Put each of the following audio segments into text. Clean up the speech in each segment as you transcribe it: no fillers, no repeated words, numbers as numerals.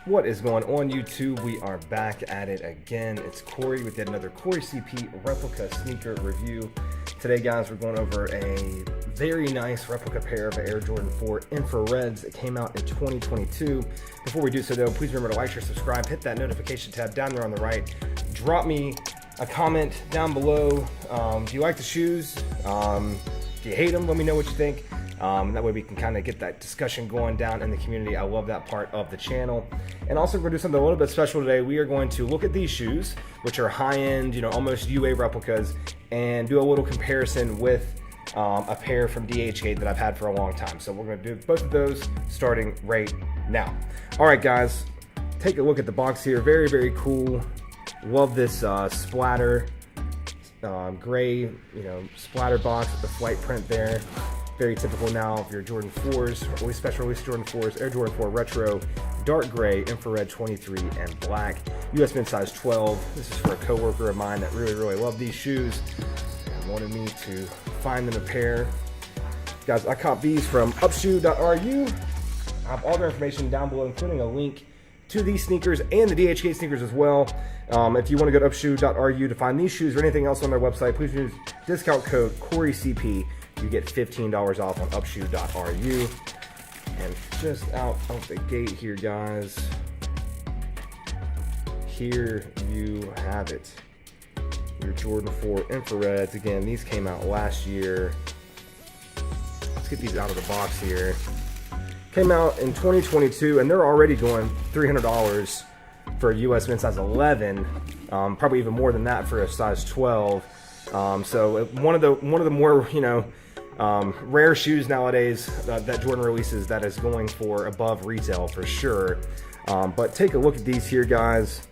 What is going on, YouTube? We are back at it again. It's Corey with yet another Corey CP replica sneaker review. Today, guys, we're going over a very nice replica pair of Air Jordan 4 infrareds that came out in 2022. Before we do so, though, please remember to like, share, subscribe, hit that notification tab down there on the right. Drop me a comment down below. Do you like the shoes? Do you hate them? Let me know what you think. That way we can kind of get that discussion going down in the community. I love that part of the channel. And also, we're going to do something a little bit special today. We are going to look at these shoes, which are high-end, almost UA replicas, and do a little comparison with a pair from DHgate that I've had for a long time. So we're going to do both of those starting right now. All right, guys, take a look at the box here. Very, very cool. Love this splatter gray, splatter box with the flight print there. Very typical now of your Jordan 4s, or at least special release Jordan 4s, Air Jordan 4 Retro, dark gray, infrared 23, and black. US men's size 12. This is for a coworker of mine that really, really loved these shoes and wanted me to find them a pair. Guys, I caught these from upshoe.ru. I have all their information down below, including a link to these sneakers and the DHgate sneakers as well. If you want to go to upshoe.ru to find these shoes or anything else on their website, please use discount code CoreyCP. You get $15 off on upshoe.ru. And just out of the gate here, guys, here you have it. Your Jordan 4 infrareds. Again, these came out last year. Let's get these out of the box here. Came out in 2022, and they're already going $300 for a US men's size 11. Probably even more than that for a size 12. So one of the more rare shoes nowadays that Jordan releases that is going for above retail for sure. But take a look at these here, guys.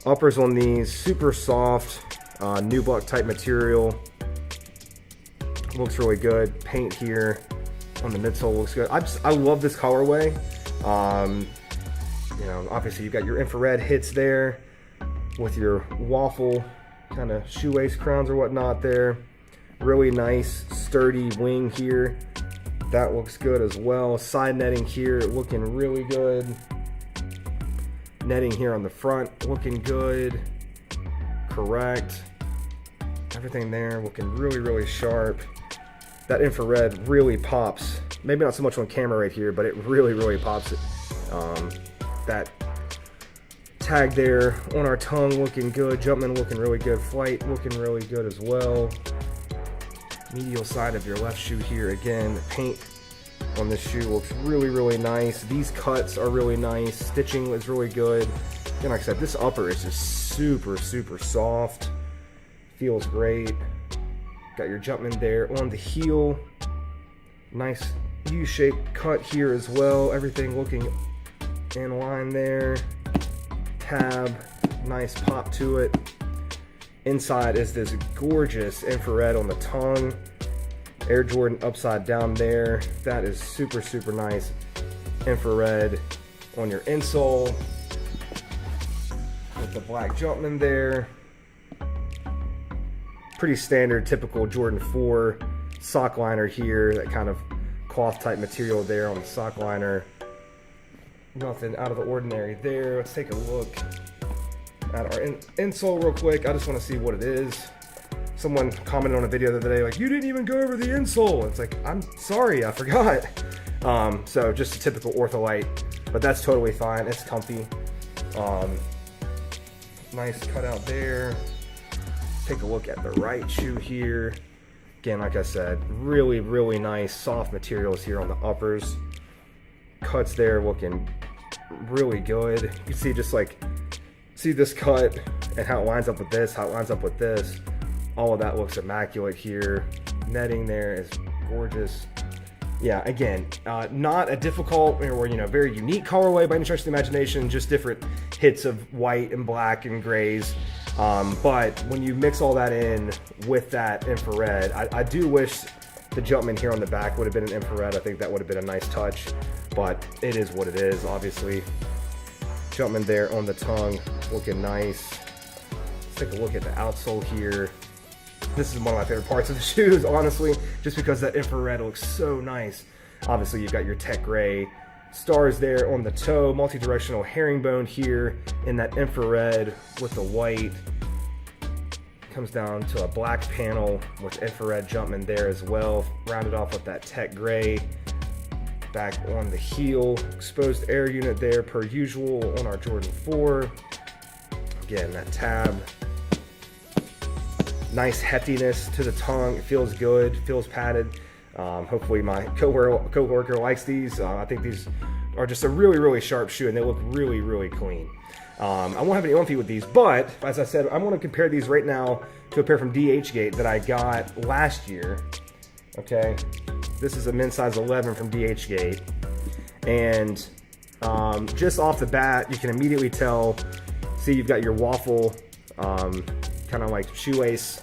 Uppers on these, super soft, nubuck type material. Looks really good. Paint here on the midsole looks good. I love this colorway. Obviously you've got your infrared hits there with your waffle kind of shoelace crowns or whatnot there. Really nice sturdy wing here. That looks good as well. Side netting here looking really good. Netting here on the front looking good. Correct. Everything there looking really, really sharp. That infrared really pops. Maybe not so much on camera right here, but it really, really pops it. That tag there on our tongue looking good. Jumpman looking really good. Flight looking really good as well. Medial side of your left shoe here. Again, the paint on this shoe looks really, really nice. These cuts are really nice. Stitching was really good. And like I said, this upper is just super, super soft. Feels great. Got your Jumpman there on the heel. Nice U-shaped cut here as well. Everything looking in line there. Tab, nice pop to it. Inside is this gorgeous infrared on the tongue. Air Jordan upside down there. That is super, super nice. Infrared on your insole. With the black Jumpman there. Pretty standard, typical Jordan 4 sock liner here. That kind of cloth type material there on the sock liner. Nothing out of the ordinary there. Let's take a look at our insole real quick. I just want to see what it is. Someone commented on a video the other day like, you didn't even go over the insole. It's like, I'm sorry, I forgot. So just a typical Ortholite, but that's totally fine. It's comfy. Nice cutout there. Take a look at the right shoe here. Again, like I said, really, really nice soft materials here on the uppers. Cuts there looking really good. You can see just see this cut and how it lines up with this, how it lines up with this. All of that looks immaculate here. Netting there is gorgeous. Yeah, again, not a difficult or very unique colorway by any stretch of the imagination, just different hits of white and black and grays. But when you mix all that in with that infrared, I do wish the Jumpman here on the back would have been an infrared. I think that would have been a nice touch, but it is what it is, obviously. Jumpman there on the tongue, looking nice. Let's take a look at the outsole here. This is one of my favorite parts of the shoes, honestly, just because that infrared looks so nice. Obviously, you've got your tech gray Stars there on the toe, multi-directional herringbone here in that infrared with the white. Comes down to a black panel with infrared Jumpman there as well, rounded off with that tech gray. Back on the heel, exposed air unit there per usual on our Jordan 4. Again, that tab. Nice heftiness to the tongue. It feels good, feels padded. Hopefully my coworker likes these. I think these are just a really, really sharp shoe, and they look really, really clean. I won't have any on feet with these, but as I said, I want to compare these right now to a pair from DHgate that I got last year. Okay, this is a men's size 11 from DHgate, and just off the bat, you can immediately tell. See, you've got your waffle, kind of like shoelace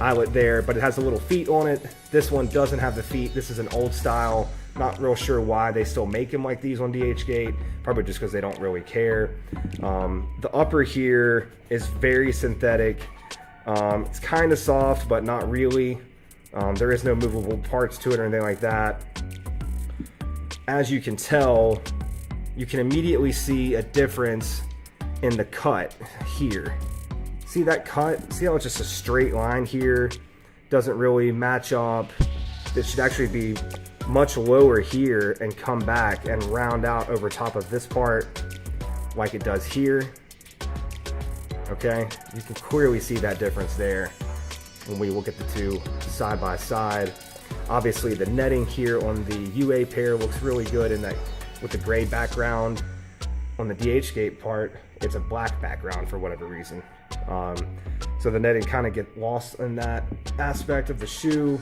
eyelet there, but it has the little feet on it. This one doesn't have the feet. This is an old style. Not real sure why they still make them like these on DHgate. Probably just because they don't really care. The upper here is very synthetic. It's kind of soft, but not really. There is no movable parts to it or anything like that. As you can tell, you can immediately see a difference in the cut here. See that cut? See how it's just a straight line here? Doesn't really match up. It should actually be much lower here and come back and round out over top of this part like it does here. Okay, you can clearly see that difference there when we look at the two side by side. Obviously the netting here on the UA pair looks really good in that with the gray background. On the DHgate part, it's a black background for whatever reason. So the netting kind of get lost in that aspect of the shoe.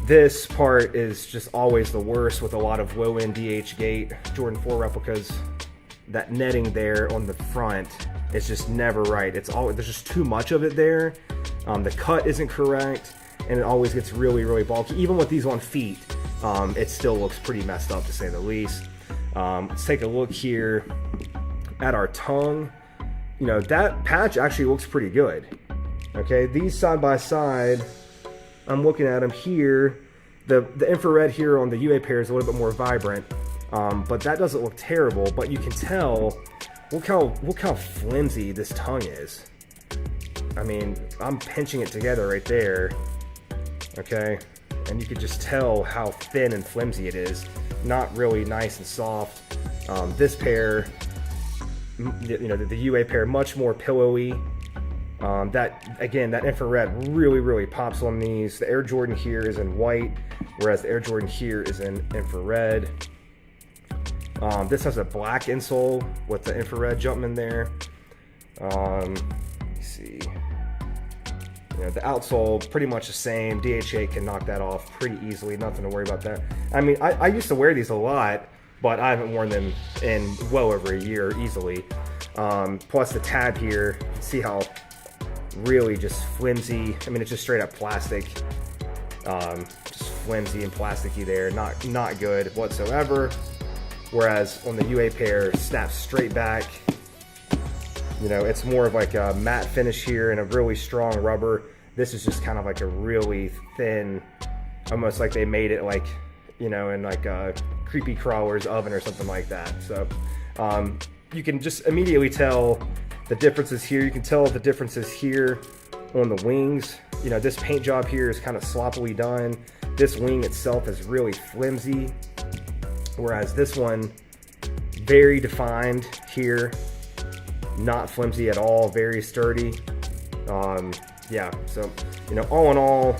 This part is just always the worst with a lot of low-end DHgate Jordan 4 replicas. That netting there on the front is just never right. It's always, there's just too much of it there. The cut isn't correct, and it always gets really, really bulky. Even with these on feet, it still looks pretty messed up to say the least. Let's take a look here at our tongue. You know, that patch actually looks pretty good. Okay, these side by side, I'm looking at them here. The infrared here on the UA pair is a little bit more vibrant, but that doesn't look terrible. But you can tell, look how flimsy this tongue is. I mean, I'm pinching it together right there. Okay, and you can just tell how thin and flimsy it is. Not really nice and soft. This pair, you know, the UA pair, much more pillowy. That again, that infrared really pops on these. The Air Jordan here is in white, whereas the Air Jordan here is in infrared. This has a black insole with the infrared Jumpman there. Let me see. You know, the outsole pretty much the same. DHA can knock that off pretty easily. Nothing to worry about there. I mean, I used to wear these a lot, but I haven't worn them in well over a year easily. Plus the tab here, you can see how really just flimsy. I mean, it's just straight up plastic. Just flimsy and plasticky there. Not good whatsoever. Whereas on the UA pair, snaps straight back. You know, it's more of like a matte finish here and a really strong rubber. This is just kind of like a really thin, almost like they made it like, you know, in like a creepy crawler's oven or something like that. So you can just immediately tell the differences here. You can tell the differences here on the wings. You know, this paint job here is kind of sloppily done. This wing itself is really flimsy, whereas this one, very defined here. Not flimsy at all, very sturdy. Yeah, so, you know, all in all,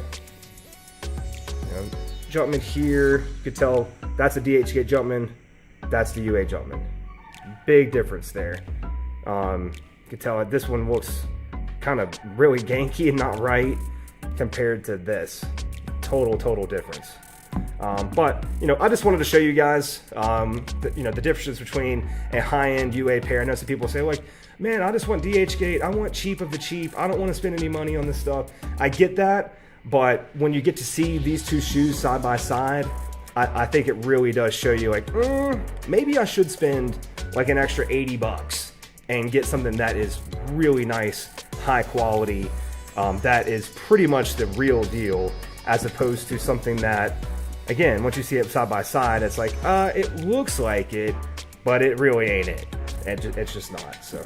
you know, Jumpman here, you could tell that's a DHgate Jumpman, that's the UA Jumpman. Big difference there. You could tell that this one looks kind of really ganky and not right compared to this. Total difference. But, you know, I just wanted to show you guys, you know, the differences between a high-end UA pair. I know some people say, like, man, I just want DHgate. I want cheap of the cheap. I don't want to spend any money on this stuff. I get that, but when you get to see these two shoes side by side, I think it really does show you, like, maybe I should spend like an extra 80 bucks and get something that is really nice, high quality, that is pretty much the real deal, as opposed to something that again, once you see it side by side, it's like, it looks like it, but it really ain't it. It's just not. So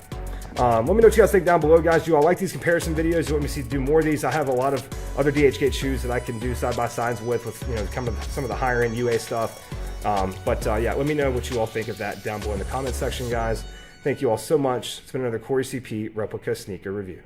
let me know what you guys think down below, guys. Do you all like these comparison videos? You want me to see do more of these? I have a lot of other DHgate shoes that I can do side by sides with some of the higher end UA stuff. Yeah, let me know what you all think of that down below in the comment section, guys. Thank you all so much. It's been another shoesT replica sneaker review.